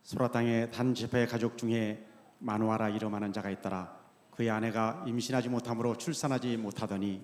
소라 땅의 단지파의 가족 중에 마누아라 이름하는 자가 있더라. 그의 아내가 임신하지 못함으로 출산하지 못하더니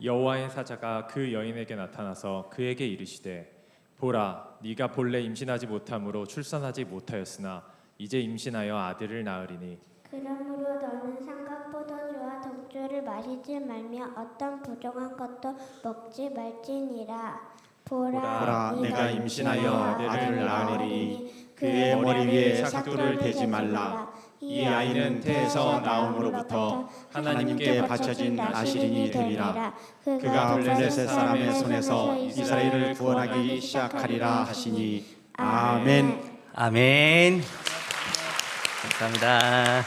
여호와의 사자가 그 여인에게 나타나서 그에게 이르시되 보라 네가 본래 임신하지 못함으로 출산하지 못하였으나 이제 임신하여 아들을 낳으리니 그러므로 너는 삼각포도주와 독주를 마시지 말며 어떤 부정한 것도 먹지 말지니라. 보라 내가 임신하여 아들을 낳으리니 그의 머리 위에 삭도를 대지 말라. 이 아이는 태에서 나옴으로부터 하나님께 바쳐진 아시린이 되리라. 그가 블레셋 사람의 손에서 이스라엘을 구원하기 시작하리라 하시니 아멘. 아멘. 감사합니다.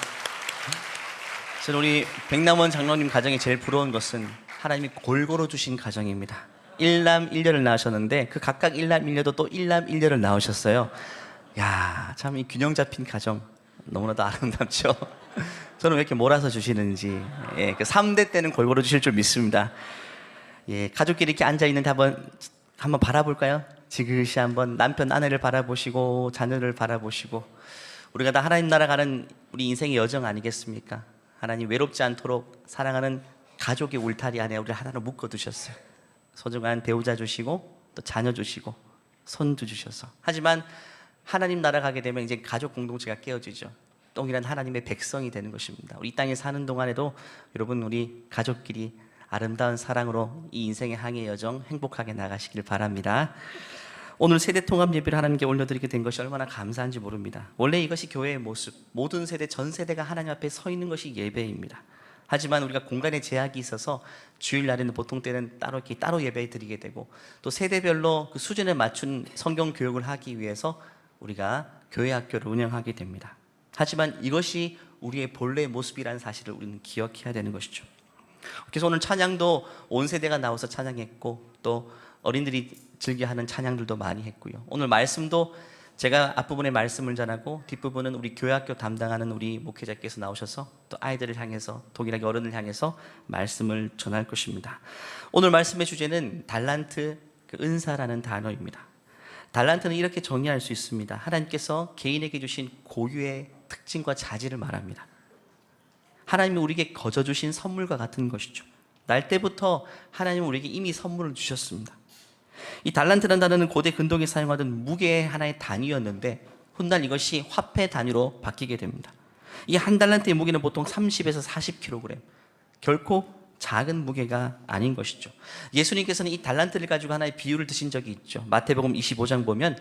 저는 우리 백남원 장로님 가정이 제일 부러운 것은 하나님이 골고루 주신 가정입니다. 일남 일녀를 낳으셨는데 그 각각 일남 일녀도 또 일남 일녀를 낳으셨어요. 야, 참 이 균형 잡힌 가정 너무나도 아름답죠. 저는 왜 이렇게 몰아서 주시는지. 예, 그 3대 때는 골고루 주실 줄 믿습니다. 예, 가족끼리 이렇게 앉아 있는데 한번 바라볼까요? 지그시 한번 남편 아내를 바라보시고 자녀를 바라보시고. 우리가 다 하나님 나라 가는 우리 인생의 여정 아니겠습니까? 하나님 외롭지 않도록 사랑하는 가족의 울타리 안에 우리를 하나로 묶어 두셨어요. 소중한 배우자 주시고 또 자녀 주시고 손주 주셔서. 하지만 하나님 나라 가게 되면 이제 가족 공동체가 깨어지죠. 동일한 하나님의 백성이 되는 것입니다. 우리 이 땅에 사는 동안에도 여러분 우리 가족끼리 아름다운 사랑으로 이 인생의 항해 여정 행복하게 나가시길 바랍니다. 오늘 세대 통합 예배를 하나님께 올려드리게 된 것이 얼마나 감사한지 모릅니다. 원래 이것이 교회의 모습, 모든 세대, 전 세대가 하나님 앞에 서 있는 것이 예배입니다. 하지만 우리가 공간의 제약이 있어서 주일날에는 보통 때는 따로 예배 드리게 되고 또 세대별로 그 수준에 맞춘 성경 교육을 하기 위해서 우리가 교회 학교를 운영하게 됩니다. 하지만 이것이 우리의 본래의 모습이라는 사실을 우리는 기억해야 되는 것이죠. 그래서 오늘 찬양도 온 세대가 나와서 찬양했고 또 어린들이 즐겨하는 찬양들도 많이 했고요. 오늘 말씀도 제가 앞부분에 말씀을 전하고 뒷부분은 우리 교회학교 담당하는 우리 목회자께서 나오셔서 또 아이들을 향해서 동일하게 어른을 향해서 말씀을 전할 것입니다. 오늘 말씀의 주제는 달란트, 은사라는 단어입니다. 달란트는 이렇게 정의할 수 있습니다. 하나님께서 개인에게 주신 고유의 특징과 자질을 말합니다. 하나님이 우리에게 거저 주신 선물과 같은 것이죠. 날 때부터 하나님은 우리에게 이미 선물을 주셨습니다. 이 달란트라는 단어는 고대 근동에 사용하던 무게의 하나의 단위였는데 훗날 이것이 화폐 단위로 바뀌게 됩니다. 이 한 달란트의 무게는 보통 30에서 40kg, 결코 작은 무게가 아닌 것이죠. 예수님께서는 이 달란트를 가지고 하나의 비유를 드신 적이 있죠. 마태복음 25장 보면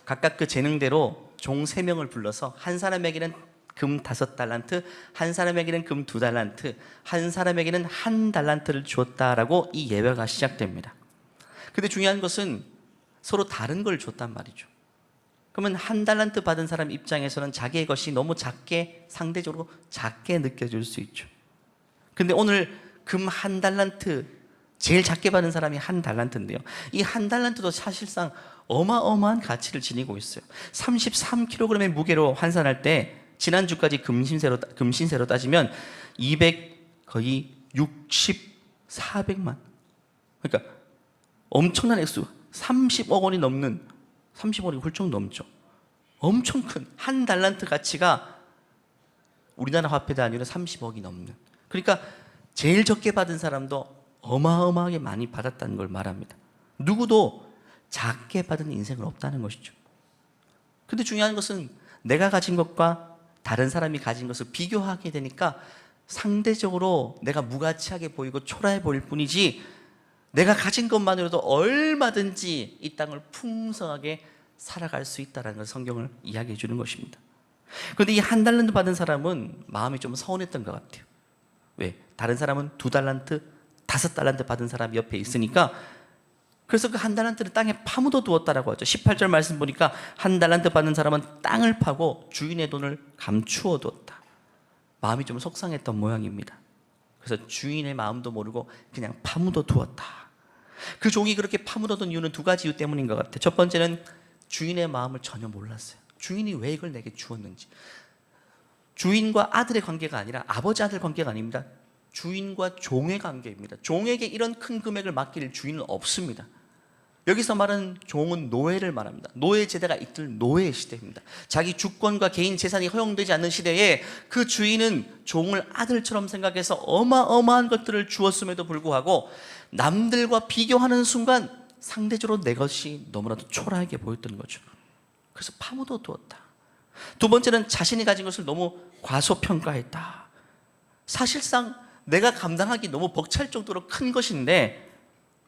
각각 그 재능대로 종 3명을 불러서 한 사람에게는 금 5달란트, 한 사람에게는 금 2달란트, 한 사람에게는 1달란트를 주었다라고 이 예배가 시작됩니다. 근데 중요한 것은 서로 다른 걸 줬단 말이죠. 그러면 1달란트 받은 사람 입장에서는 자기의 것이 너무 작게, 상대적으로 작게 느껴질 수 있죠. 근데 오늘 금 1달란트, 제일 작게 받은 사람이 1달란트인데요. 이 1달란트도 사실상 어마어마한 가치를 지니고 있어요. 33kg의 무게로 환산할 때 지난주까지 금신세로 따지면 400만. 그러니까 엄청난 액수, 30억 원이 넘는, 30억 원이 훌쩍 넘죠. 엄청 큰 1달란트 가치가 우리나라 화폐 단위로 30억이 넘는. 그러니까 제일 적게 받은 사람도 어마어마하게 많이 받았다는 걸 말합니다. 누구도 작게 받은 인생은 없다는 것이죠. 근데 중요한 것은 내가 가진 것과 다른 사람이 가진 것을 비교하게 되니까 상대적으로 내가 무가치하게 보이고 초라해 보일 뿐이지 내가 가진 것만으로도 얼마든지 이 땅을 풍성하게 살아갈 수 있다는 걸 성경을 이야기해 주는 것입니다. 그런데 이 1달란트 받은 사람은 마음이 좀 서운했던 것 같아요. 왜? 다른 사람은 2달란트, 5달란트 받은 사람이 옆에 있으니까 그래서 그 1달란트를 땅에 파묻어 두었다라고 하죠. 18절 말씀 보니까 1달란트 받은 사람은 땅을 파고 주인의 돈을 감추어 두었다. 마음이 좀 속상했던 모양입니다. 그래서 주인의 마음도 모르고 그냥 파묻어 두었다. 그 종이 그렇게 파묻어둔 이유는 2가지 이유 때문인 것 같아요. 첫 번째는 주인의 마음을 전혀 몰랐어요. 주인이 왜 이걸 내게 주었는지. 주인과 아들의 관계가 아니라 아버지 아들 관계가 아닙니다. 주인과 종의 관계입니다. 종에게 이런 큰 금액을 맡길 주인은 없습니다. 여기서 말하는 종은 노예를 말합니다. 노예 제도가 이틀 노예 시대입니다. 자기 주권과 개인 재산이 허용되지 않는 시대에 그 주인은 종을 아들처럼 생각해서 어마어마한 것들을 주었음에도 불구하고 남들과 비교하는 순간 상대적으로 내 것이 너무나도 초라하게 보였던 거죠. 그래서 파묻어 두었다. 두 번째는 자신이 가진 것을 너무 과소평가했다. 사실상 내가 감당하기 너무 벅찰 정도로 큰 것인데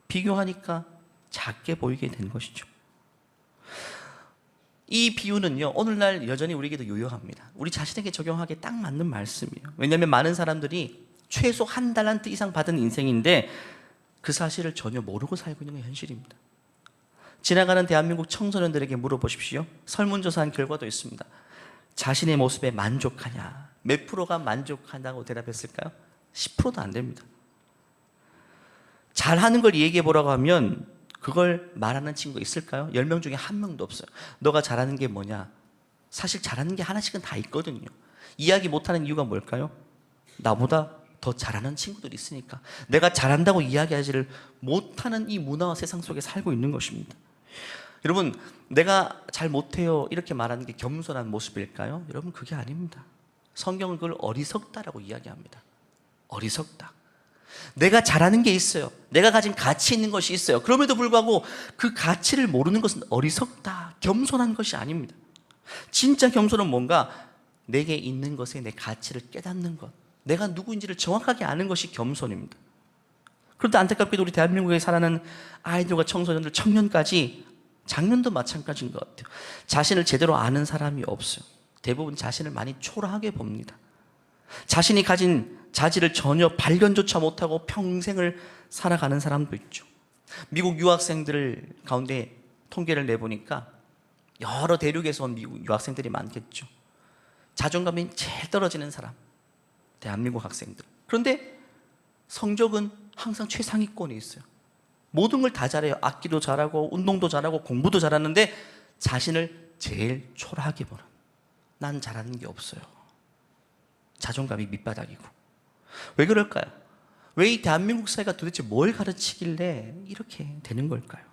비교하니까 작게 보이게 된 것이죠. 이 비유는요, 오늘날 여전히 우리에게도 유효합니다. 우리 자신에게 적용하기에 딱 맞는 말씀이에요. 왜냐하면 많은 사람들이 최소 한 달란트 이상 받은 인생인데 그 사실을 전혀 모르고 살고 있는 게 현실입니다. 지나가는 대한민국 청소년들에게 물어보십시오. 설문조사한 결과도 있습니다. 자신의 모습에 만족하냐? 몇 프로가 만족한다고 대답했을까요? 10%도 안 됩니다. 잘하는 걸 얘기해 보라고 하면 그걸 말하는 친구가 있을까요? 10명 중에 한 명도 없어요. 너가 잘하는 게 뭐냐? 사실 잘하는 게 하나씩은 다 있거든요. 이야기 못하는 이유가 뭘까요? 나보다 더 잘하는 친구들이 있으니까. 내가 잘한다고 이야기하지를 못하는 이 문화와 세상 속에 살고 있는 것입니다. 여러분, 내가 잘 못해요 이렇게 말하는 게 겸손한 모습일까요? 여러분, 그게 아닙니다. 성경은 그걸 어리석다라고 이야기합니다. 어리석다. 내가 잘하는 게 있어요. 내가 가진 가치 있는 것이 있어요. 그럼에도 불구하고 그 가치를 모르는 것은 어리석다, 겸손한 것이 아닙니다. 진짜 겸손은 뭔가 내게 있는 것에 내 가치를 깨닫는 것, 내가 누구인지를 정확하게 아는 것이 겸손입니다. 그런데 안타깝게도 우리 대한민국에 살아가는 아이들과 청소년들, 청년까지, 장년도 마찬가지인 것 같아요. 자신을 제대로 아는 사람이 없어요. 대부분 자신을 많이 초라하게 봅니다. 자신이 가진 자질을 전혀 발견조차 못하고 평생을 살아가는 사람도 있죠. 미국 유학생들 가운데 통계를 내보니까 여러 대륙에서 온 미국 유학생들이 많겠죠. 자존감이 제일 떨어지는 사람, 대한민국 학생들. 그런데 성적은 항상 최상위권에 있어요. 모든 걸 다 잘해요. 악기도 잘하고 운동도 잘하고 공부도 잘하는데 자신을 제일 초라하게 보는, 난 잘하는 게 없어요. 자존감이 밑바닥이고. 왜 그럴까요? 왜 이 대한민국 사회가 도대체 뭘 가르치길래 이렇게 되는 걸까요?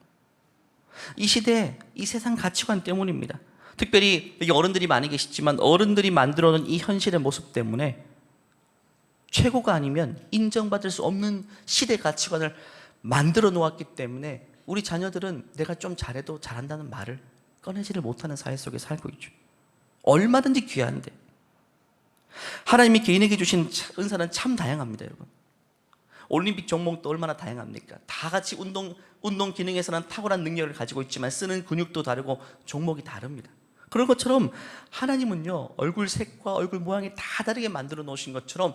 이 시대, 이 세상 가치관 때문입니다. 특별히 여기 어른들이 많이 계시지만 어른들이 만들어 놓은 이 현실의 모습 때문에 최고가 아니면 인정받을 수 없는 시대 가치관을 만들어 놓았기 때문에 우리 자녀들은 내가 좀 잘해도 잘한다는 말을 꺼내지를 못하는 사회 속에 살고 있죠. 얼마든지 귀한데. 하나님이 개인에게 주신 은사는 참 다양합니다, 여러분. 올림픽 종목도 얼마나 다양합니까? 다 같이 운동 기능에서는 탁월한 능력을 가지고 있지만 쓰는 근육도 다르고 종목이 다릅니다. 그런 것처럼 하나님은요, 얼굴 색과 얼굴 모양이 다 다르게 만들어 놓으신 것처럼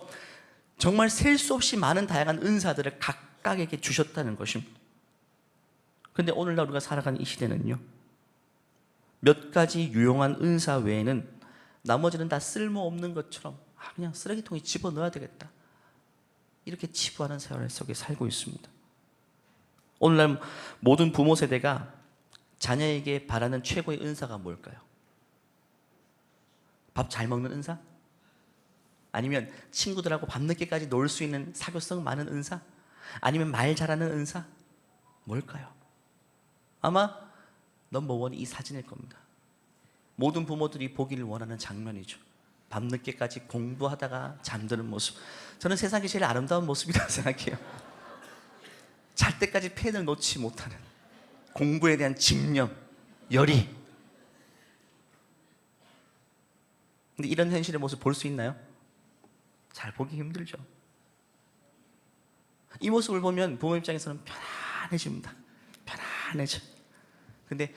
정말 셀 수 없이 많은 다양한 은사들을 각각에게 주셨다는 것입니다. 그런데 오늘날 우리가 살아가는 이 시대는요, 몇 가지 유용한 은사 외에는 나머지는 다 쓸모없는 것처럼 그냥 쓰레기통에 집어넣어야 되겠다, 이렇게 치부하는 세월 속에 살고 있습니다. 오늘날 모든 부모 세대가 자녀에게 바라는 최고의 은사가 뭘까요? 밥 잘 먹는 은사? 아니면 친구들하고 밤늦게까지 놀 수 있는 사교성 많은 은사? 아니면 말 잘하는 은사? 뭘까요? 아마 넘버원이 이 사진일 겁니다. 모든 부모들이 보기를 원하는 장면이죠. 밤늦게까지 공부하다가 잠드는 모습. 저는 세상에 제일 아름다운 모습이라고 생각해요. 잘 때까지 펜을 놓지 못하는 공부에 대한 집념, 열의. 근데 이런 현실의 모습 볼 수 있나요? 잘 보기 힘들죠. 이 모습을 보면 부모 입장에서는 편안해집니다. 편안해져. 근데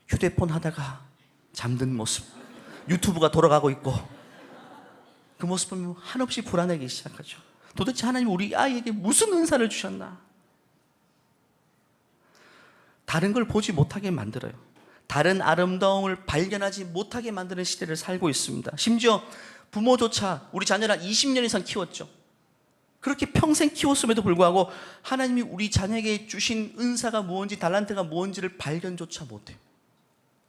휴대폰 하다가 잠든 모습, 유튜브가 돌아가고 있고, 그 모습 보면 한없이 불안하기 시작하죠. 도대체 하나님 우리 아이에게 무슨 은사를 주셨나? 다른 걸 보지 못하게 만들어요. 다른 아름다움을 발견하지 못하게 만드는 시대를 살고 있습니다. 심지어 부모조차 우리 자녀를 20년 이상 키웠죠. 그렇게 평생 키웠음에도 불구하고 하나님이 우리 자녀에게 주신 은사가 무엇인지, 달란트가 무엇인지를 발견조차 못해요.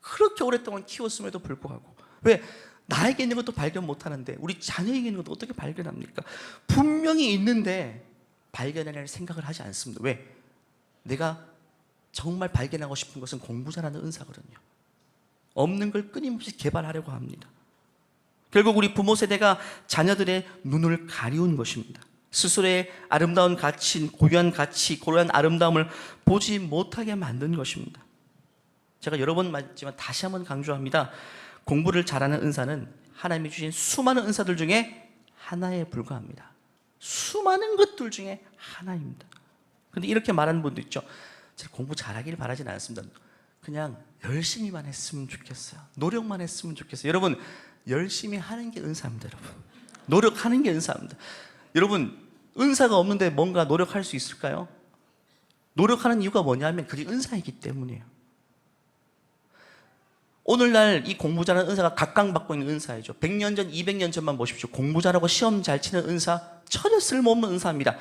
그렇게 오랫동안 키웠음에도 불구하고. 왜? 나에게 있는 것도 발견 못하는데 우리 자녀에게 있는 것도 어떻게 발견합니까? 분명히 있는데 발견해낼 생각을 하지 않습니다. 왜? 내가 정말 발견하고 싶은 것은 공부 잘하는 은사거든요. 없는 걸 끊임없이 개발하려고 합니다. 결국 우리 부모 세대가 자녀들의 눈을 가리운 것입니다. 스스로의 아름다운 가치, 고유한 가치, 고유한 아름다움을 보지 못하게 만든 것입니다. 제가 여러 번 말했지만 다시 한번 강조합니다. 공부를 잘하는 은사는 하나님이 주신 수많은 은사들 중에 하나에 불과합니다. 수많은 것들 중에 하나입니다. 근데 이렇게 말하는 분도 있죠. 제가 공부 잘하길 바라진 않습니다. 그냥 열심히만 했으면 좋겠어요. 노력만 했으면 좋겠어요. 여러분, 열심히 하는 게 은사입니다. 여러분, 노력하는 게 은사입니다. 여러분, 은사가 없는데 뭔가 노력할 수 있을까요? 노력하는 이유가 뭐냐면 그게 은사이기 때문이에요. 오늘날 이 공부 잘하는 은사가 각광받고 있는 은사이죠. 100년 전, 200년 전만 보십시오. 공부 잘하고 시험 잘 치는 은사, 전혀 쓸모없는 은사입니다.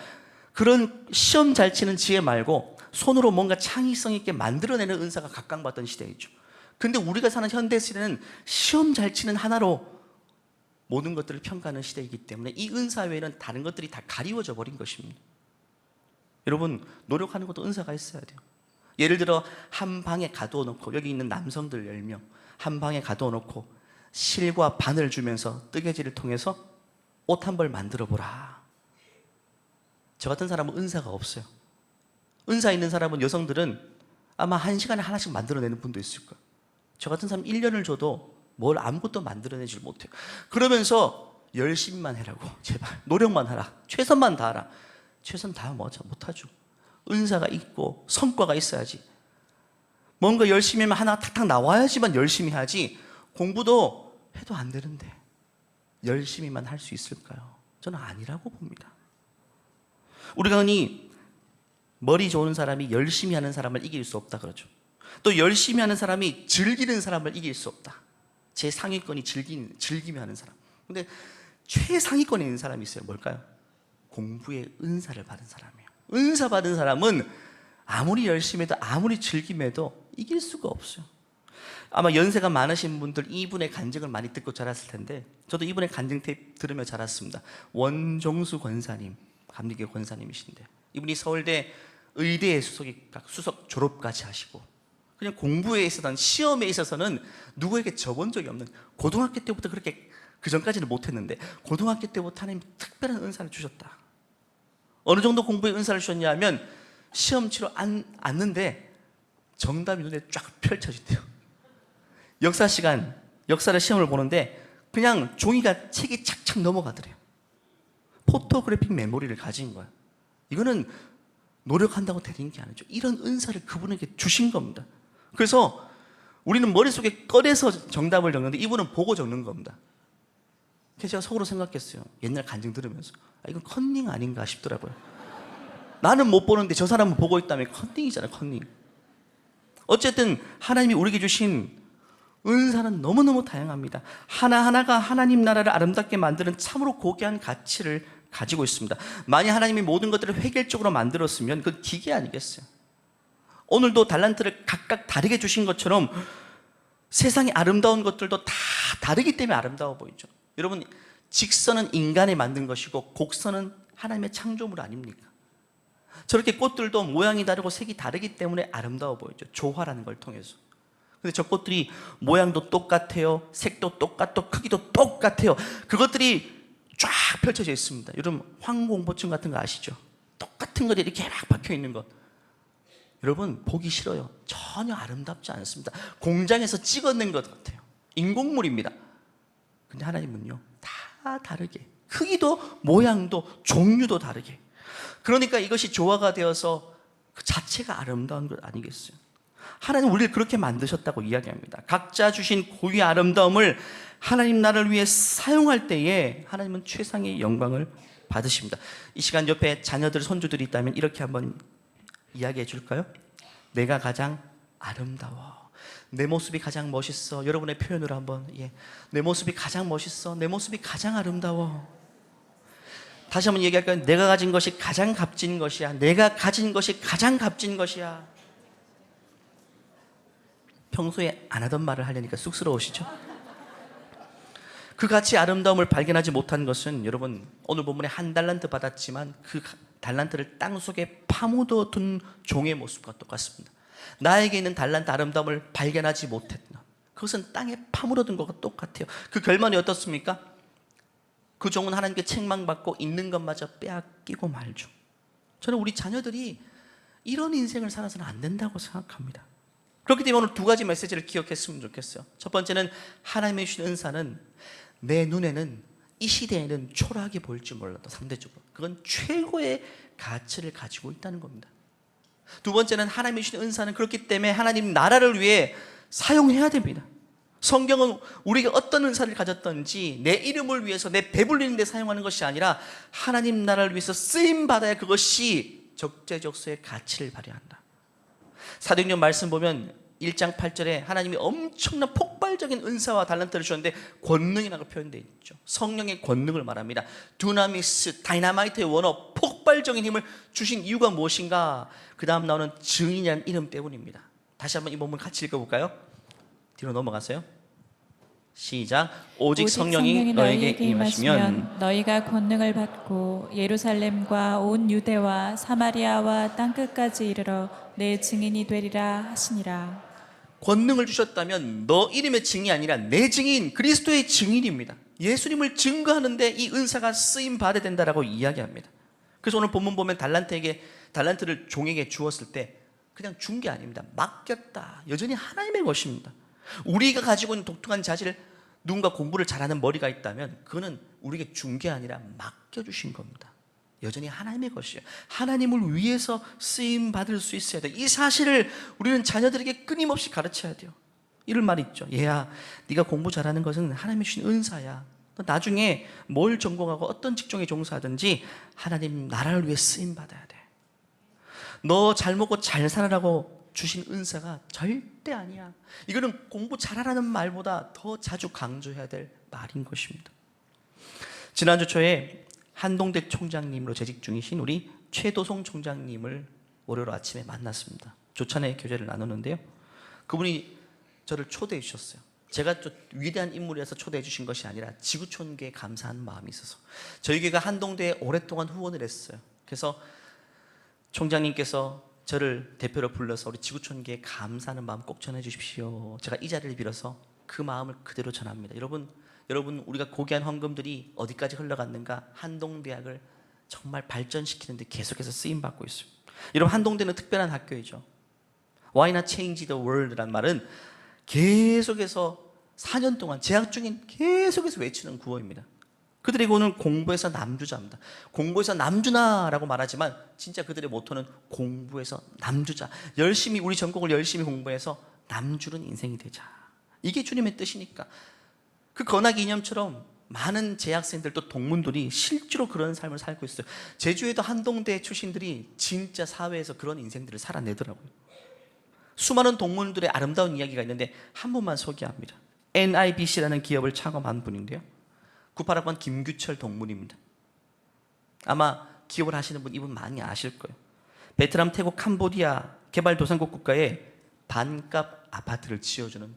그런 시험 잘 치는 지혜 말고 손으로 뭔가 창의성 있게 만들어내는 은사가 각광받던 시대이죠. 근데 우리가 사는 현대 시대는 시험 잘 치는 하나로 모든 것들을 평가하는 시대이기 때문에 이 은사 외에는 다른 것들이 다 가리워져 버린 것입니다. 여러분, 노력하는 것도 은사가 있어야 돼요. 예를 들어 한 방에 가두어 놓고, 여기 있는 남성들 10명 한 방에 가두어 놓고 실과 바늘 주면서 뜨개질을 통해서 옷 한 벌 만들어 보라. 저 같은 사람은 은사가 없어요. 은사 있는 사람은, 여성들은 아마 1시간에 하나씩 만들어내는 분도 있을 거예요. 저 같은 사람 1년을 줘도 뭘 아무것도 만들어내질 못해요. 그러면서 열심히만 해라고, 제발 노력만 하라, 최선만 다하라. 최선 다하면 못하죠. 은사가 있고 성과가 있어야지. 뭔가 열심히 하면 하나 탁탁 나와야지만 열심히 하지, 공부도 해도 안 되는데 열심히만 할 수 있을까요? 저는 아니라고 봅니다. 우리가 흔히 머리 좋은 사람이 열심히 하는 사람을 이길 수 없다 그러죠. 또 열심히 하는 사람이 즐기는 사람을 이길 수 없다. 제 상위권이 즐기며 하는 사람. 근데 최상위권에 있는 사람이 있어요. 뭘까요? 공부의 은사를 받은 사람이에요. 은사 받은 사람은 아무리 열심히 해도 아무리 즐김해도 이길 수가 없어요. 아마 연세가 많으신 분들 이분의 간증을 많이 듣고 자랐을 텐데, 저도 이분의 간증 테이프 들으며 자랐습니다. 원종수 권사님, 감리교 권사님이신데, 이분이 서울대 의대에 수석 졸업까지 하시고, 그냥 공부에 있어서는, 시험에 있어서는 누구에게 져본 적이 없는, 고등학교 때부터 그렇게, 그 전까지는 못했는데 고등학교 때부터 하나님 특별한 은사를 주셨다. 어느 정도 공부에 은사를 주셨냐 하면, 시험 치러 앉는데 정답이 눈에 쫙 펼쳐진대요. 역사 시간, 역사를 시험을 보는데 그냥 종이가 책이 착착 넘어가더래요. 포토그래픽 메모리를 가진 거야. 이거는 노력한다고 되는 게 아니죠. 이런 은사를 그분에게 주신 겁니다. 그래서 우리는 머릿속에 꺼내서 정답을 적는데 이분은 보고 적는 겁니다. 그래서 제가 속으로 생각했어요. 옛날 간증 들으면서, 이건 컨닝 아닌가 싶더라고요. 나는 못 보는데 저 사람은 보고 있다면 컨닝이잖아요, 컨닝. 어쨌든 하나님이 우리에게 주신 은사는 너무너무 다양합니다. 하나하나가 하나님 나라를 아름답게 만드는 참으로 고귀한 가치를 가지고 있습니다. 만약 하나님이 모든 것들을 획일적으로 만들었으면 그건 기계 아니겠어요? 오늘도 달란트를 각각 다르게 주신 것처럼 세상의 아름다운 것들도 다 다르기 때문에 아름다워 보이죠. 여러분, 직선은 인간이 만든 것이고 곡선은 하나님의 창조물 아닙니까? 저렇게 꽃들도 모양이 다르고 색이 다르기 때문에 아름다워 보이죠. 조화라는 걸 통해서. 근데 저 꽃들이 모양도 똑같아요, 색도 똑같고 크기도 똑같아요. 그것들이 쫙 펼쳐져 있습니다. 여러분, 황공보증 같은 거 아시죠? 똑같은 것들이 이렇게 막 박혀 있는 것. 여러분, 보기 싫어요. 전혀 아름답지 않습니다. 공장에서 찍어낸 것 같아요. 인공물입니다. 근데 하나님은요, 다 다르게, 크기도 모양도 종류도 다르게. 그러니까 이것이 조화가 되어서 그 자체가 아름다운 것 아니겠어요? 하나님 우리를 그렇게 만드셨다고 이야기합니다. 각자 주신 고유의 아름다움을 하나님 나라를 위해 사용할 때에 하나님은 최상의 영광을 받으십니다. 이 시간 옆에 자녀들, 손주들이 있다면 이렇게 한번 이야기해 줄까요? 내가 가장 아름다워, 내 모습이 가장 멋있어. 여러분의 표현으로 한번, 내 모습이 가장 멋있어, 내 모습이 가장 아름다워. 다시 한번 얘기할까요? 내가 가진 것이 가장 값진 것이야, 내가 가진 것이 가장 값진 것이야. 평소에 안 하던 말을 하려니까 쑥스러우시죠? 그 가치 아름다움을 발견하지 못한 것은, 여러분, 오늘 본문에 1달란트 받았지만 그 달란트를 땅속에 파묻어 둔 종의 모습과 똑같습니다. 나에게 있는 달란트 아름다움을 발견하지 못했나. 그것은 땅에 파묻어둔 것과 똑같아요. 그 결말이 어떻습니까? 그 종은 하나님께 책망받고 있는 것마저 빼앗기고 말죠. 저는 우리 자녀들이 이런 인생을 살아서는 안 된다고 생각합니다. 그렇기 때문에 오늘 두 가지 메시지를 기억했으면 좋겠어요. 첫 번째는 하나님의 주신 은사는 내 눈에는 이 시대에는 초라하게 보일지 몰라도 상대적으로 그건 최고의 가치를 가지고 있다는 겁니다. 두 번째는 하나님의 주신 은사는 그렇기 때문에 하나님 나라를 위해 사용해야 됩니다. 성경은 우리가 어떤 은사를 가졌던지 내 이름을 위해서 내 배불리는 데 사용하는 것이 아니라 하나님 나라를 위해서 쓰임받아야 그것이 적재적소의 가치를 발휘한다. 사도행전 말씀 보면 1장 8절에 하나님이 엄청난 폭발적인 은사와 달란트를 주셨는데 권능이라고 표현되어 있죠. 성령의 권능을 말합니다. 두나미스, 다이나마이트의 원어, 폭발적인 힘을 주신 이유가 무엇인가? 그 다음 나오는 증인이라는 이름 때문입니다. 다시 한번 이 본문 같이 읽어볼까요? 뒤로 넘어가세요. 시작. 오직 성령이 너에게 임하시면 너희가 권능을 받고 예루살렘과 온 유대와 사마리아와 땅끝까지 이르러 내 증인이 되리라 하시니라. 권능을 주셨다면 너 이름의 증인이 아니라 내 증인, 그리스도의 증인입니다. 예수님을 증거하는데 이 은사가 쓰임 받아야 된다라고 이야기합니다. 그래서 오늘 본문 보면 달란트를 종에게 주었을 때 그냥 준 게 아닙니다. 맡겼다. 여전히 하나님의 것입니다. 우리가 가지고 있는 독특한 자질을 누군가 공부를 잘하는 머리가 있다면 그거는 우리에게 준 게 아니라 맡겨주신 겁니다. 여전히 하나님의 것이에요. 하나님을 위해서 쓰임받을 수 있어야 돼요. 이 사실을 우리는 자녀들에게 끊임없이 가르쳐야 돼요. 이런 말이 있죠. 얘야, 네가 공부 잘하는 것은 하나님이 주신 은사야. 너 나중에 뭘 전공하고 어떤 직종에 종사하든지 하나님 나라를 위해 쓰임받아야 돼. 너 잘 먹고 잘 살아라고 주신 은사가 절대 아니야. 이거는 공부 잘하라는 말보다 더 자주 강조해야 될 말인 것입니다. 지난주 초에 한동대 총장님으로 재직 중이신 우리 최도송 총장님을 월요일 아침에 만났습니다. 조찬의 교제를 나누는데요. 그분이 저를 초대해 주셨어요. 제가 좀 위대한 인물이라서 초대해 주신 것이 아니라 지구촌교회에 감사한 마음이 있어서 저희 교회가 한동대에 오랫동안 후원을 했어요. 그래서 총장님께서 저를 대표로 불러서 우리 지구촌교회에 감사하는 마음 꼭 전해 주십시오. 제가 이 자리를 빌어서 그 마음을 그대로 전합니다. 여러분 우리가 고귀한 헌금들이 어디까지 흘러갔는가? 한동대학을 정말 발전시키는 데 계속해서 쓰임받고 있습니다. 여러분 한동대는 특별한 학교이죠. Why not change the world란 말은 계속해서 4년 동안 재학 중인 계속해서 외치는 구호입니다. 그들에게 오늘 공부에서 남주자입니다. 공부에서 남주나라고 말하지만 진짜 그들의 모토는 공부에서 남주자. 열심히 우리 전공을 열심히 공부해서 남주는 인생이 되자. 이게 주님의 뜻이니까. 그 건학 이념처럼 많은 재학생들 또 동문들이 실제로 그런 삶을 살고 있어요. 제주에도 한동대 출신들이 진짜 사회에서 그런 인생들을 살아내더라고요. 수많은 동문들의 아름다운 이야기가 있는데 한 분만 소개합니다. NIBC라는 기업을 창업한 분인데요. 98학번 김규철 동문입니다. 아마 기업을 하시는 분 이분 많이 아실 거예요. 베트남, 태국, 캄보디아 개발도상국 국가에 반값 아파트를 지어주는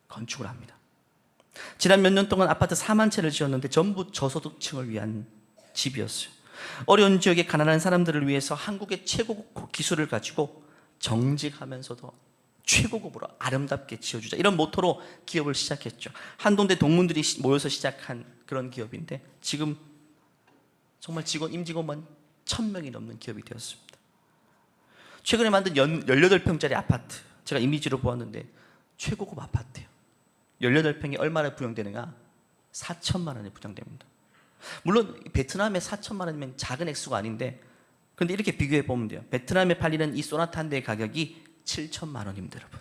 건축을 합니다. 지난 몇 년 동안 아파트 4만 채를 지었는데 전부 저소득층을 위한 집이었어요. 어려운 지역의 가난한 사람들을 위해서 한국의 최고급 기술을 가지고 정직하면서도 최고급으로 아름답게 지어주자. 이런 모토로 기업을 시작했죠. 한동대 동문들이 모여서 시작한 그런 기업인데 지금 정말 임직원만 1000명이 넘는 기업이 되었습니다. 최근에 만든 18평짜리 아파트 제가 이미지로 보았는데 최고급 아파트예요. 18평이 얼마나 분양되느냐? 4천만 원에 분양됩니다. 물론 베트남에 4천만 원이면 작은 액수가 아닌데 근데 이렇게 비교해 보면 돼요. 베트남에 팔리는 이 소나타 한 대의 가격이 7천만 원입니다, 여러분.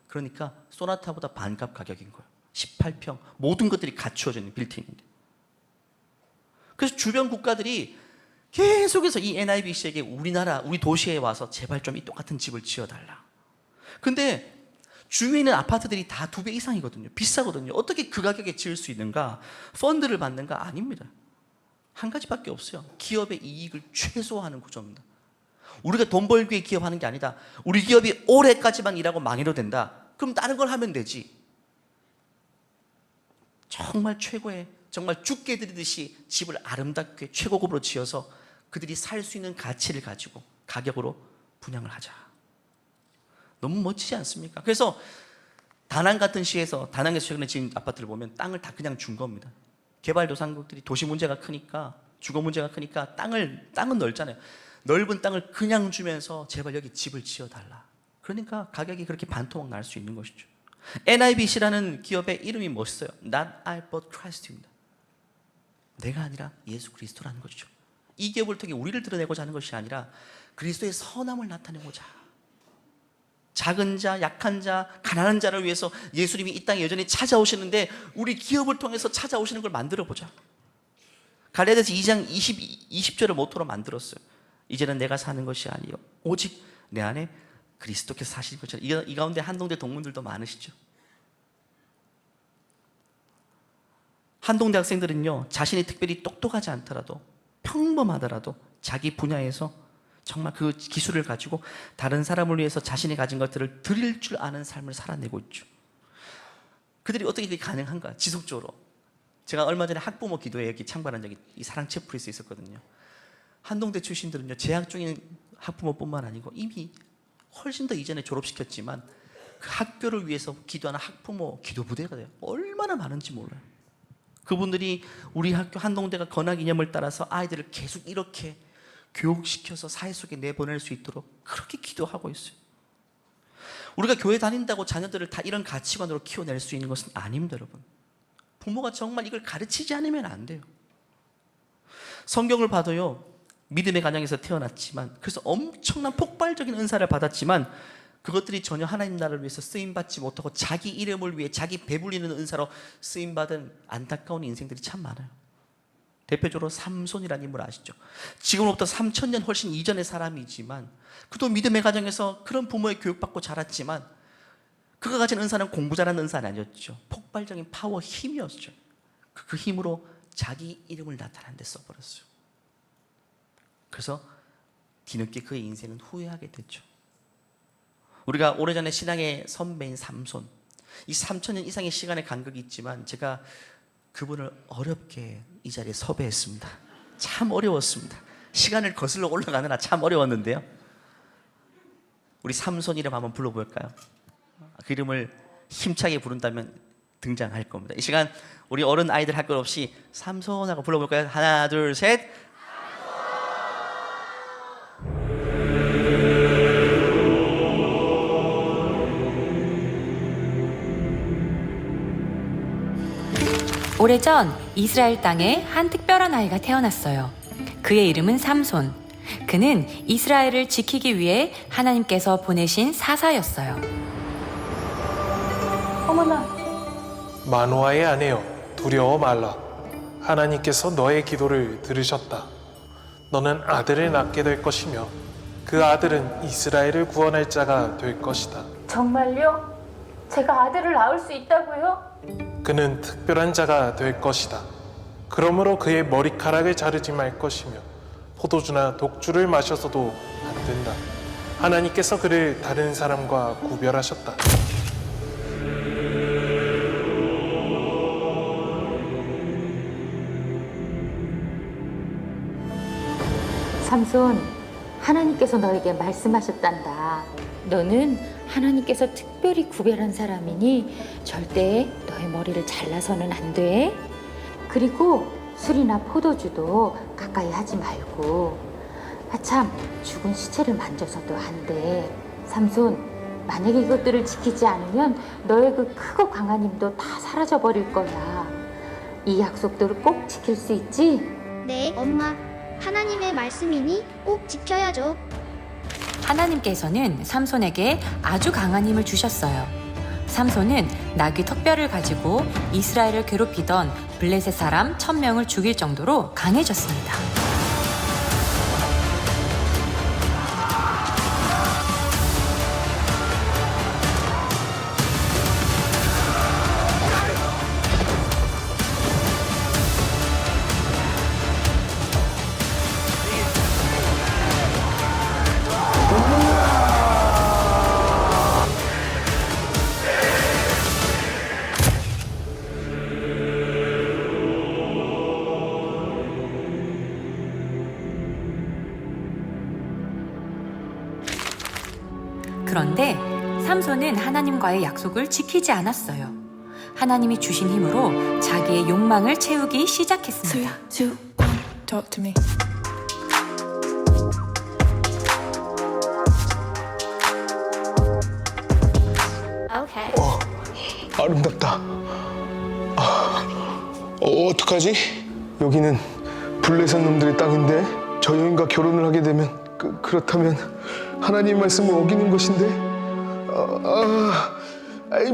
그러니까 소나타보다 반값 가격인 거예요. 18평 모든 것들이 갖추어져 있는 빌딩인데. 그래서 주변 국가들이 계속해서 이 NIBC에게 우리 도시에 와서 제발 좀 이 똑같은 집을 지어달라. 근데 주위에 있는 아파트들이 다 2배 이상이거든요. 비싸거든요. 어떻게 그 가격에 지을 수 있는가? 펀드를 받는가? 아닙니다. 한 가지밖에 없어요. 기업의 이익을 최소화하는 구조입니다. 우리가 돈 벌기 위해 기업하는 게 아니다. 우리 기업이 올해까지만 일하고 망해도 된다. 그럼 다른 걸 하면 되지. 정말 최고의 정말 죽게 드리듯이 집을 아름답게 최고급으로 지어서 그들이 살 수 있는 가치를 가지고 가격으로 분양을 하자. 너무 멋지지 않습니까? 그래서 다낭 같은 시에서, 다낭에서 최근에 지은 아파트를 보면 땅을 다 그냥 준 겁니다. 개발도상국들이 도시 문제가 크니까, 주거 문제가 크니까 땅은 넓잖아요. 넓은 땅을 그냥 주면서 제발 여기 집을 지어달라. 그러니까 가격이 그렇게 반토막 날 수 있는 것이죠. NIBC라는 기업의 이름이 멋있어요. Not I but Christ입니다. 내가 아니라 예수 그리스도라는 것이죠. 이 기업을 통해 우리를 드러내고자 하는 것이 아니라 그리스도의 선함을 나타내고자, 작은 자, 약한 자, 가난한 자를 위해서 예수님이 이 땅에 여전히 찾아오시는데 우리 기업을 통해서 찾아오시는 걸 만들어보자. 갈라디아서 2장 20절을 모토로 만들었어요. 이제는 내가 사는 것이 아니요 오직 내 안에 그리스도께서 사시는 것처럼. 이 가운데 한동대 동문들도 많으시죠. 한동대 학생들은요, 자신이 특별히 똑똑하지 않더라도, 평범하더라도 자기 분야에서 정말 그 기술을 가지고 다른 사람을 위해서 자신이 가진 것들을 드릴 줄 아는 삶을 살아내고 있죠. 그들이 어떻게 그게 가능한가? 지속적으로. 제가 얼마 전에 학부모 기도회에 이렇게 참관한 적이 이 사랑 채플에서 있었거든요. 한동대 출신들은요, 재학 중인 학부모뿐만 아니고 이미 훨씬 더 이전에 졸업시켰지만 그 학교를 위해서 기도하는 학부모 기도 부대가 돼요. 얼마나 많은지 몰라요. 그분들이 우리 학교 한동대가 건학이념을 따라서 아이들을 계속 이렇게 교육시켜서 사회 속에 내보낼 수 있도록 그렇게 기도하고 있어요. 우리가 교회 다닌다고 자녀들을 다 이런 가치관으로 키워낼 수 있는 것은 아닙니다, 여러분. 부모가 정말 이걸 가르치지 않으면 안 돼요. 성경을 봐도요, 믿음의 가정에서 태어났지만, 그래서 엄청난 폭발적인 은사를 받았지만 그것들이 전혀 하나님 나라를 위해서 쓰임받지 못하고 자기 이름을 위해 자기 배불리는 은사로 쓰임받은 안타까운 인생들이 참 많아요. 대표적으로 삼손이라는 인물 아시죠? 지금으로부터 3000년 훨씬 이전의 사람이지만 그도 믿음의 가정에서 그런 부모의 교육받고 자랐지만 그가 가진 은사는 공부 잘하는 은사는 아니었죠. 폭발적인 파워, 힘이었죠. 그 힘으로 자기 이름을 나타내는 데 써버렸어요. 그래서 뒤늦게 그의 인생은 후회하게 됐죠. 우리가 오래전에 신앙의 선배인 삼손, 이 3000년 이상의 시간의 간격이 있지만 제가 그분을 어렵게 이 자리에 섭외했습니다. 참 어려웠습니다. 시간을 거슬러 올라가느라 참 어려웠는데요. 우리 삼손 이름 한번 불러볼까요? 그 이름을 힘차게 부른다면 등장할 겁니다. 이 시간 우리 어른 아이들 할 것 없이 삼손하고 불러볼까요? 하나, 둘, 셋. 오래전 이스라엘 땅에 한 특별한 아이가 태어났어요. 그의 이름은 삼손. 그는 이스라엘을 지키기 위해 하나님께서 보내신 사사였어요. 마노아의 아내여, 두려워 말라. 하나님께서 너의 기도를 들으셨다. 너는 아들을 낳게 될 것이며 그 아들은 이스라엘을 구원할 자가 될 것이다. 정말요? 제가 아들을 낳을 수 있다고요? 그는 특별한 자가 될 것이다. 그러므로 그의 머리카락을 자르지 말 것이며 포도주나 독주를 마셔서도 안 된다. 하나님께서 그를 다른 사람과 구별하셨다. 삼손, 하나님께서 너에게 말씀하셨단다. 너는 하나님께서 특별히 구별한 사람이니 절대 너의 머리를 잘라서는 안 돼. 그리고 술이나 포도주도 가까이 하지 말고, 참 죽은 시체를 만져서도 안 돼. 삼손, 만약에 이것들을 지키지 않으면 너의 그 크고 강한 힘도 다 사라져 버릴 거야. 이 약속들을 꼭 지킬 수 있지? 네, 엄마. 하나님의 말씀이니 꼭 지켜야죠. 하나님께서는 삼손에게 아주 강한 힘을 주셨어요. 삼손은 나귀 턱뼈를 가지고 이스라엘을 괴롭히던 블레셋 사람 1000명을 죽일 정도로 강해졌습니다. 그런데 삼손은 하나님과의 약속을 지키지 않았어요. 하나님이 주신 힘으로 자기의 욕망을 채우기 시작했습니다. Talk to me. Okay. 아름답다. 어떡하지? 여기는 블레셋 놈들의 땅인데 저 여인과 결혼을 하게 되면 그렇다면 하나님 말씀을 어기는 것인데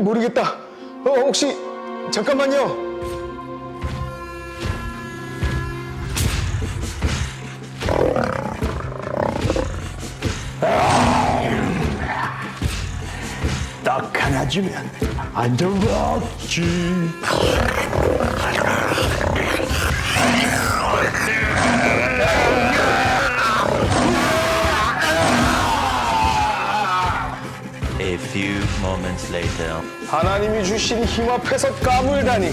모르겠다. 혹시 잠깐만요. 딱 하나 주면 안 들었지. A few moments later. 하나님이 주신 힘 앞에서 까불다니.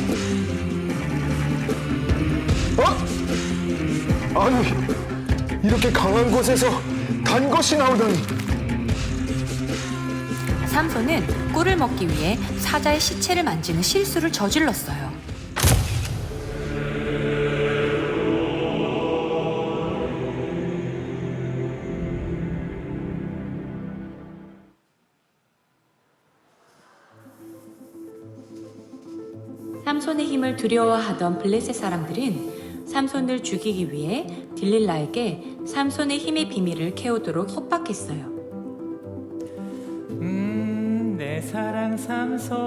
아니, 이렇게 강한 곳에서 단 것이 나오다니. 삼손은 꿀을 먹기 위해 사자의 시체를 만지는 실수를 저질렀어요. 삼손의 힘을 두려워하던 블레셋 사람들은 삼손을 죽이기 위해 딜릴라에게 삼손의 힘의 비밀을 캐오도록 협박했어요. 내 사랑 삼손,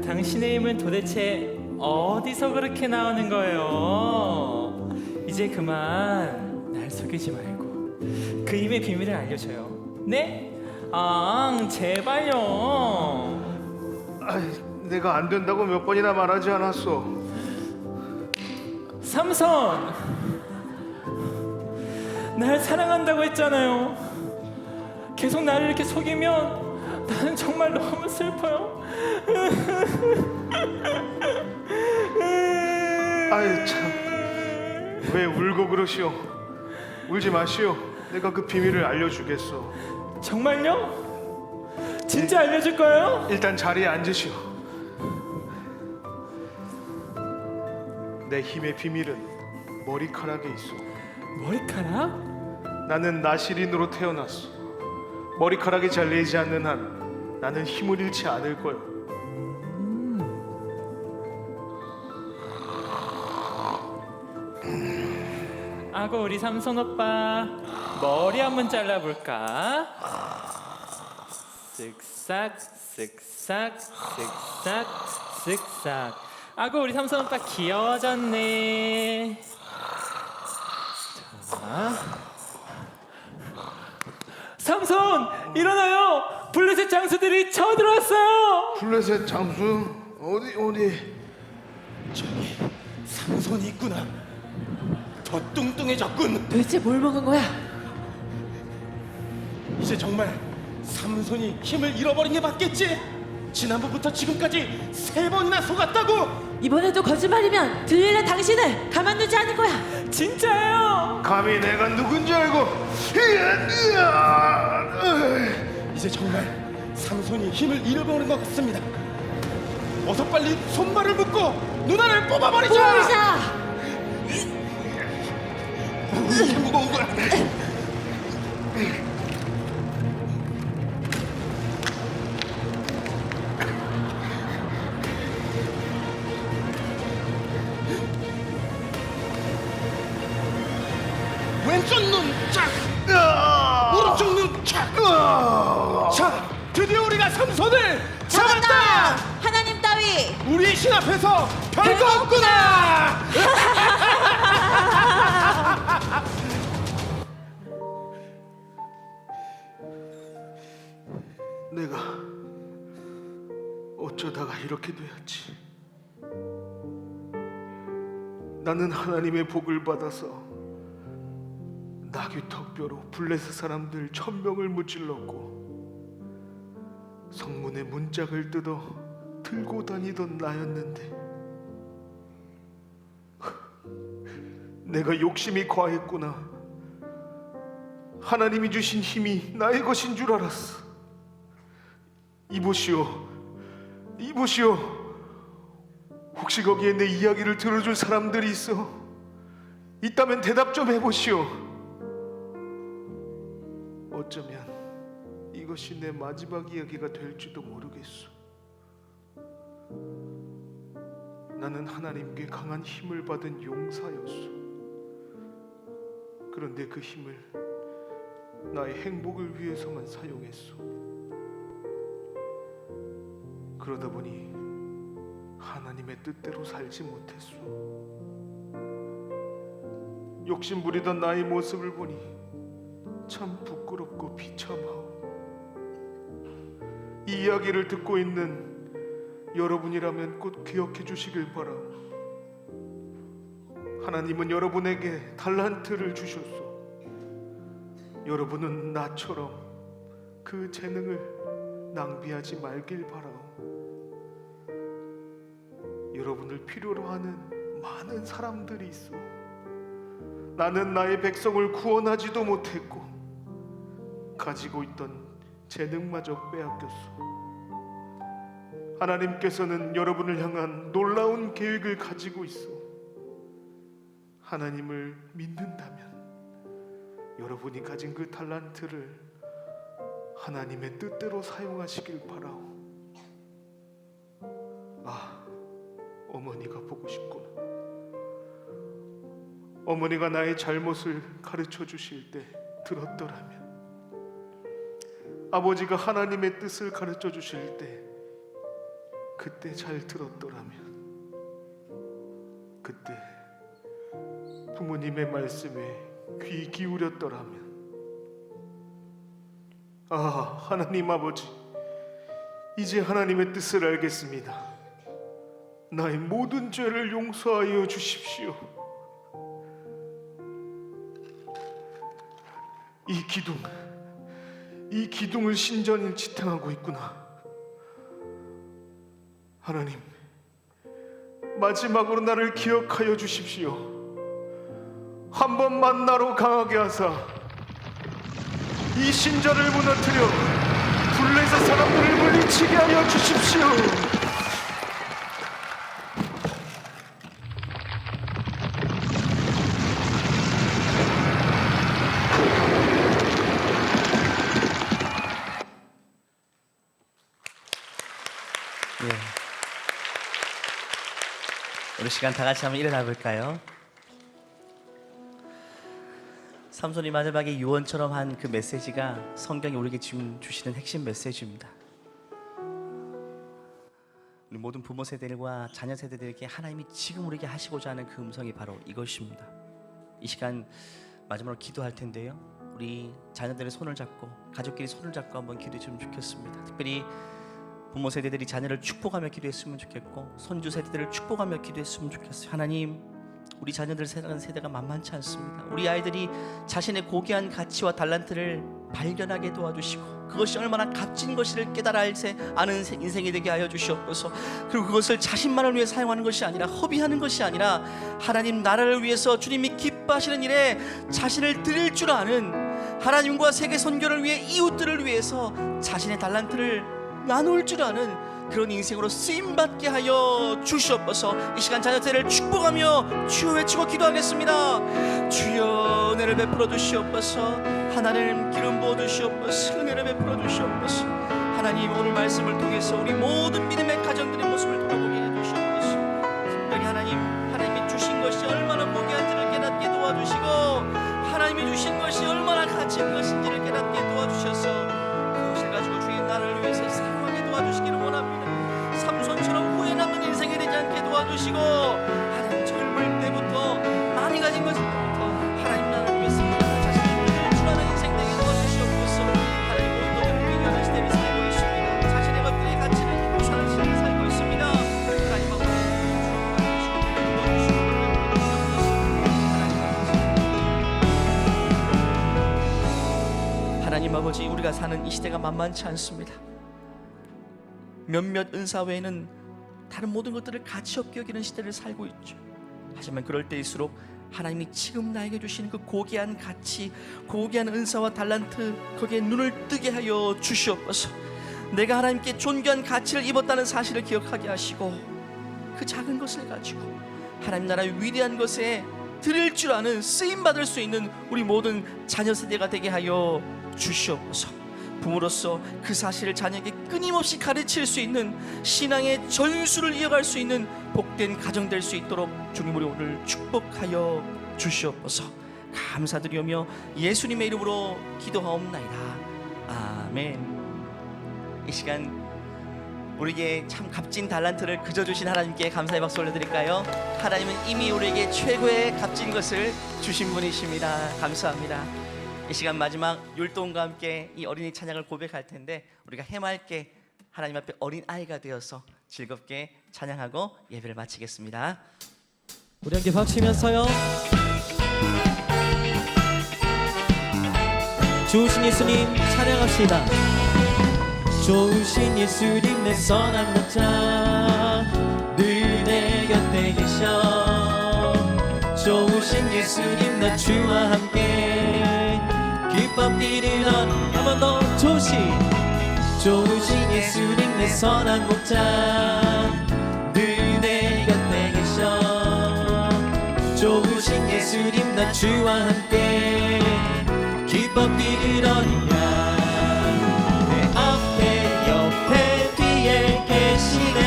당신의 힘은 도대체 어디서 그렇게 나오는 거예요? 이제 그만 날 속이지 말고 그 힘의 비밀을 알려줘요. 네? 제발요. 내가 안 된다고 몇 번이나 말하지 않았어. 삼손, 날 사랑한다고 했잖아요. 계속 나를 이렇게 속이면 나는 정말 너무 슬퍼요. 아이 참, 왜 울고 그러시오? 울지 마시오. 내가 그 비밀을 알려주겠어. 정말요? 진짜 알려줄 거예요? 일단 자리에 앉으시오. 내 힘의 비밀은 머리카락에 있어. 머리카락? 나는 나시린으로 태어났어. 머리카락이 잘리지 않는 한 나는 힘을 잃지 않을 거야. 아고 우리 삼손 오빠 머리 한번 잘라볼까? 쓱싹 쓱싹 쓱싹 쓱싹. 아고 우리 삼손 오빠 귀여워졌네. 자, 삼손 일어나요. 블레셋 장수들이 쳐들어왔어요. 블레셋 장수? 어디? 저기 삼손이 있구나. 더 뚱뚱해졌군. 도대체 뭘 먹은 거야? 이제 정말 삼손이 힘을 잃어버린 게 맞겠지? 지난번부터 지금까지 3번이나 속았다고. 이번에도 거짓말이면 들릴라 당신을 가만두지 않을 거야. 진짜예요. 감히 내가 누군지 알고. 이제 정말 삼손이 힘을 잃어버린 것 같습니다. 어서 빨리 손발을 묶고 누나를 뽑아버리자. 이게 무거운 거야. 왼쪽 눈 쫙, 오른쪽 눈 쫙. 자, 드디어 우리가 삼손을 잡았다. 하나님 따위 우리 신 앞에서 별거 없구나. 내가 어쩌다가 이렇게 되었지. 나는 하나님의 복을 받아서 나귀 턱뼈로 블레셋 사람들 1000명을 무찔렀고 성문의 문짝을 뜯어 들고 다니던 나였는데 내가 욕심이 과했구나. 하나님이 주신 힘이 나의 것인 줄 알았어. 이보시오, 이보시오. 혹시 거기에 내 이야기를 들어줄 사람들이 있다면 대답 좀 해보시오. 어쩌면 이것이 내 마지막 이야기가 될지도 모르겠소. 나는 하나님께 강한 힘을 받은 용사였소. 그런데 그 힘을 나의 행복을 위해서만 사용했소. 그러다 보니 하나님의 뜻대로 살지 못했소. 욕심 부리던 나의 모습을 보니 참 부끄럽고 비참하오. 이 이야기를 듣고 있는 여러분이라면 꼭 기억해 주시길 바라오. 하나님은 여러분에게 달란트를 주셨소. 여러분은 나처럼 그 재능을 낭비하지 말길 바라오. 여러분을 필요로 하는 많은 사람들이 있어. 나는 나의 백성을 구원하지도 못했고 가지고 있던 재능마저 빼앗겼소. 하나님께서는 여러분을 향한 놀라운 계획을 가지고 있어. 하나님을 믿는다면 여러분이 가진 그 달란트를 하나님의 뜻대로 사용하시길 바라오. 아, 어머니가 보고 싶구나. 어머니가 나의 잘못을 가르쳐 주실 때 들었더라면, 아버지가 하나님의 뜻을 가르쳐 주실 때 그때 잘 들었더라면, 그때 부모님의 말씀에 귀 기울였더라면, 아, 하나님 아버지, 이제 하나님의 뜻을 알겠습니다. 나의 모든 죄를 용서하여 주십시오. 이 기둥을 신전이 지탱하고 있구나. 하나님, 마지막으로 나를 기억하여 주십시오. 한 번만 나로 강하게 하사 이 신전을 무너뜨려 블레셋 사람들을 물리치게 하여 주십시오. 우리 시간 다 같이 한번 일어나 볼까요? 삼손이 마지막에 유언처럼 한 그 메시지가 성경이 우리에게 지금 주시는 핵심 메시지입니다. 우리 모든 부모 세대들과 자녀 세대들에게 하나님이 지금 우리에게 하시고자 하는 그 음성이 바로 이것입니다. 이 시간 마지막으로 기도할 텐데요, 우리 자녀들의 손을 잡고 가족끼리 손을 잡고 한번 기도해 주면 좋겠습니다. 특별히 부모 세대들이 자녀를 축복하며 기도했으면 좋겠고, 손주 세대들을 축복하며 기도했으면 좋겠어요. 하나님, 우리 자녀들 살아가는 세대가 만만치 않습니다. 우리 아이들이 자신의 고귀한 가치와 달란트를 발견하게 도와주시고, 그것이 얼마나 값진 것을 깨달아 아는 인생이 되게 하여 주시옵소서. 그리고 그것을 자신만을 위해 사용하는 것이 아니라, 허비하는 것이 아니라, 하나님 나라를 위해서 주님이 기뻐하시는 일에 자신을 드릴 줄 아는, 하나님과 세계 선교를 위해, 이웃들을 위해서 자신의 달란트를 나눌 줄 아는 그런 인생으로 쓰임받게 하여 주시옵소서. 이 시간 자녀들을 축복하며 주여 외치고 기도하겠습니다. 주여 은혜를 베풀어 주시옵소서. 하나님 기름 부어 주시옵소서. 은혜를 베풀어 주시옵소서. 하나님, 오늘 말씀을 통해서 우리 모든 믿음의 가정들의 모습을 돌아보게 해주시옵소서. 특별히 하나님이 주신 것이 얼마나 무게한지를 깨닫게 도와주시고, 하나님이 주신 것이 얼마나 가치 있는 것인지를 깨닫게 도와주셔서 그것을 가지고 주의 나라를 위해서 사용하게 도와주시기를 원합니다. 삼손처럼 후회 남는 인생이 되지 않게 도와주시고, 하나님 젊을 때부터 많이 가진 것부터 하나님 나라를 위해서 자신을 출하는 인생 되게 도와주시옵소서. 하나님, 모든 것들을 비교하는 시대를 살고 있습니다. 자신의 것들의 가치를 고사하는 시대를 살고 있습니다. 하나님 아버지, 하나님 아버지, 우리가 사는 이 시대가 만만치 않습니다. 몇몇 은사 외에는 다른 모든 것들을 가치 없게 여기는 시대를 살고 있죠. 하지만 그럴 때일수록 하나님이 지금 나에게 주신 그 고귀한 가치, 고귀한 은사와 달란트, 거기에 눈을 뜨게 하여 주시옵소서. 내가 하나님께 존귀한 가치를 입었다는 사실을 기억하게 하시고 그 작은 것을 가지고 하나님 나라의 위대한 것에 드릴 줄 아는 쓰임받을 수 있는 우리 모든 자녀 세대가 되게 하여 주시옵소서. 부모로서 그 사실을 자녀에게 끊임없이 가르칠 수 있는 신앙의 전수를 이어갈 수 있는 복된 가정 될 수 있도록 주님 우리 오늘 축복하여 주시옵소서. 감사드리오며 예수님의 이름으로 기도하옵나이다. 아멘. 이 시간 우리에게 참 값진 달란트를 그저 주신 하나님께 감사의 박수 올려드릴까요? 하나님은 이미 우리에게 최고의 값진 것을 주신 분이십니다. 감사합니다. 이 시간 마지막 율동과 함께 이 어린이 찬양을 고백할 텐데 우리가 해맑게 하나님 앞에 어린 아이가 되어서 즐겁게 찬양하고 예배를 마치겠습니다. 우리 함께 박수치면서요. 좋으신 예수님 찬양합시다. 좋으신 예수님 내 선한 목자 늘 내 곁에 계셔. 좋으신 예수님 나 주와 함께 기뻐 뛰르던 한 번 더 좋으신 예수님 내 선한 목자 늘 내 곁에 계셔. 좋으신 예수님 나 주와 함께 기뻐 뛰르러니라. 내 앞에 옆에 뒤에 계시네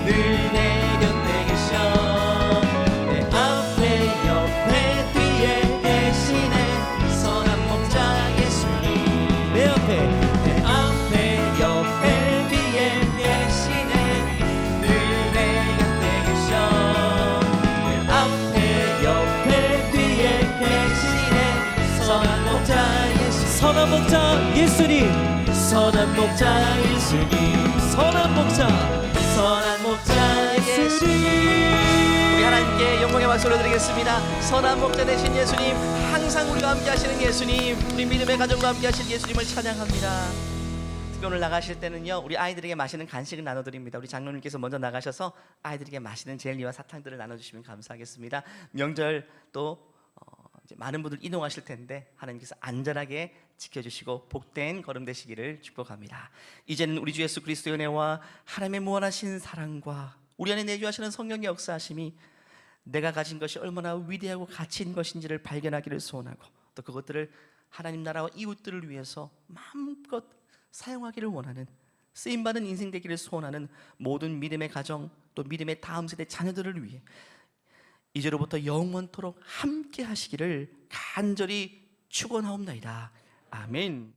늘 내 곁에 계셔. 내 앞에 옆에 뒤에 계시네 선한 목자 예수님. 내 앞에 옆에 뒤에 계시네 늘 내 곁에 계셔. 내 앞에 옆에 뒤에 계시네 선한 목자 예수님. 선한 목자 예수님. 선한 목자 예수님. 선한 목자 예수님. 우리 하나님께 영광의 박수 올려드리겠습니다. 선한 목자 되신 예수님, 항상 우리와 함께 하시는 예수님, 우리 믿음의 가정과 함께 하시는 예수님을 찬양합니다. 특히 오늘 나가실 때는요, 우리 아이들에게 맛있는 간식을 나눠드립니다. 우리 장로님께서 먼저 나가셔서 아이들에게 맛있는 젤리와 사탕들을 나눠주시면 감사하겠습니다. 명절 또 이제 많은 분들 이동하실 텐데 하나님께서 안전하게 지켜주시고 복된 걸음 되시기를 축복합니다. 이제는 우리 주 예수 그리스도의 은혜와 하나님의 무한하신 사랑과 우리 안에 내주하시는 성령의 역사하심이 내가 가진 것이 얼마나 위대하고 가치 있는 것인지를 발견하기를 소원하고 또 그것들을 하나님 나라와 이웃들을 위해서 마음껏 사용하기를 원하는 쓰임받은 인생 되기를 소원하는 모든 믿음의 가정 또 믿음의 다음 세대 자녀들을 위해 이제로부터 영원토록 함께 하시기를 간절히 축원하옵나이다. 아멘.